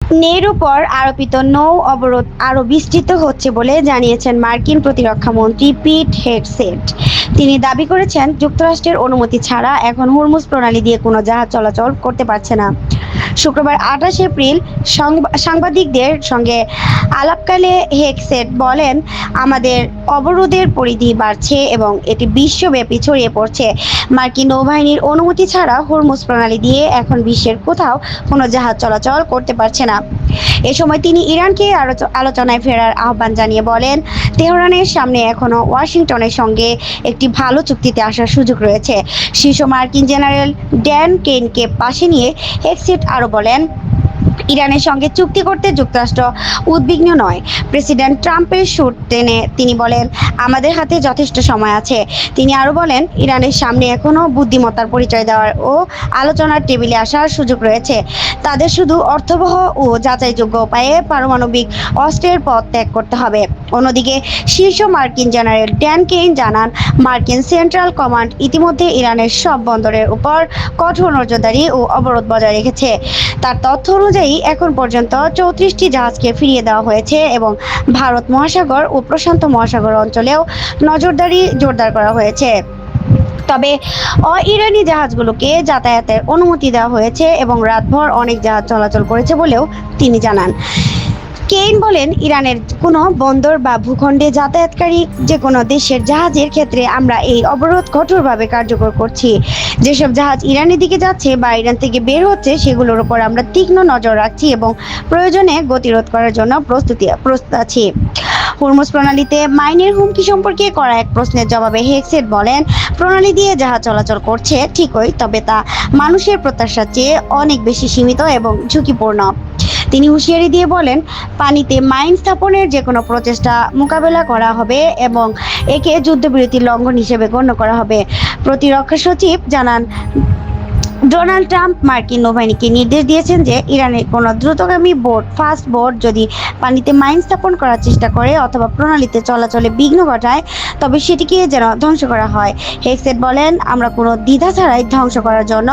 নের উপর আরোপিত নৌ অবরোধ আরও বিস্তৃত হচ্ছে বলে জানিয়েছেন মার্কিন প্রতিরক্ষা মন্ত্রী পিট হেগসেট। তিনি দাবি করেছেন, যুক্তরাষ্ট্রের অনুমতি ছাড়া এখন হরমুজ প্রণালী দিয়ে কোনো জাহাজ চলাচল করতে পারছে না। শুক্রবার 28 এপ্রিল সাংবাদিকদের সঙ্গে আলাপকালে হেগসেট বলেন, আমাদের অবরোধের পরিধি বাড়ছে এবং এটি বিশ্বব্যাপী ছড়িয়ে পড়ছে। মার্কিন নৌবাহিনীর অনুমতি ছাড়া হরমুজ প্রণালী দিয়ে এখন বিশ্বের কোথাও কোনো জাহাজ চলাচল করতে পারছে না। এ সময় তিনি ইরানকে আলোচনায় ফেরার আহ্বান জানিয়ে বলেন, তেহরানের সামনে এখনও ওয়াশিংটনের সঙ্গে একটি ভালো চুক্তিতে আসার সুযোগ রয়েছে। শীর্ষ মার্কিন জেনারেল ড্যান কেইনকে পাশে নিয়ে হেগসেট আরও বলেন, ইরানের সঙ্গে চুক্তি করতে যুক্তরাষ্ট্র উদ্বিগ্ন নয়। প্রেসিডেন্ট ট্রাম্পের সুর টেনে তিনি বলেন, আমাদের হাতে যথেষ্ট সময় আছে। তিনি আরও বলেন, ইরানের সামনে এখনও বুদ্ধিমত্তার পরিচয় দেওয়ার ও আলোচনার টেবিলে আসার সুযোগ রয়েছে। তাদের শুধু অর্থবহ ও যাচাইযোগ্য উপায়ে পারমাণবিক অস্ত্রের পথ ত্যাগ করতে হবে। অন্যদিকে শীর্ষ মার্কিন জেনারেল ড্যান কেইন জানান, মার্কিন সেন্ট্রাল কমান্ড ইতিমধ্যে ইরানের সব বন্দরের উপর কঠোর নজরদারি ও অবরোধ বজায় রেখেছে। তার তথ্য অনুযায়ী এখন পর্যন্ত 34টি জাহাজকে ফিরিয়ে দেওয়া হয়েছে এবং ভারত মহাসাগর ও প্রশান্ত মহাসাগর অঞ্চলেও নজরদারি জোরদার করা হয়েছে। তবে ইরানি জাহাজগুলোকে যাতায়াতের অনুমতি দেওয়া হয়েছে এবং রাতভর অনেক জাহাজ চলাচল করেছে বলেও তিনি জানান। কেইন বলেন, ইরানের কোনো বন্দর বা ভূখণ্ডে যাতায়াতকারী যে কোনো দেশের জাহাজের ক্ষেত্রে আমরা এই অবরোধ কঠোরভাবে কার্যকর করছি। যেসব জাহাজ ইরানের দিকে যাচ্ছে বা ইরান থেকে বের হচ্ছে সেগুলোর উপর আমরা তীক্ষ্ণ নজর রাখছি এবং প্রয়োজনে গতিরোধ করার জন্য প্রস্তুত আছি। হরমুজ প্রণালীতে মাইনের হুমকি সম্পর্কে করা এক প্রশ্নের জবাবে হেগসেট বলেন, প্রণালী দিয়ে জাহাজ চলাচল করছে ঠিকই, তবে তা মানুষের প্রত্যাশার চেয়ে অনেক বেশি সীমিত এবং ঝুঁকিপূর্ণ। তিনি হুঁশিয়ারি দিয়ে বলেন, পানিতে মাইন স্থাপনের যে কোনো প্রচেষ্টা মোকাবেলা করা হবে এবং একে যুদ্ধবিরতির লঙ্ঘন হিসেবে গণ্য করা হবে। প্রতিরক্ষা সচিব জানান, ডোনাল্ড ট্রাম্প মার্কিন নৌবাহিনীকে নির্দেশ দিয়েছেন যে ইরানের কোনো দ্রুতগামী ফাস্ট বোট যদি পানিতে মাইন স্থাপন করার চেষ্টা করে অথবা প্রণালীতে চলাচলে বিঘ্ন ঘটায় তবে সেটিকে যেন ধ্বংস করা হয়। হেগসেট বলেন, আমরা কোনো দ্বিধা ছাড়াই ধ্বংস করার জন্য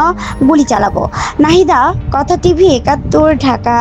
গুলি চালাবো। নাহিদা, কথা টিভি 71, ঢাকা।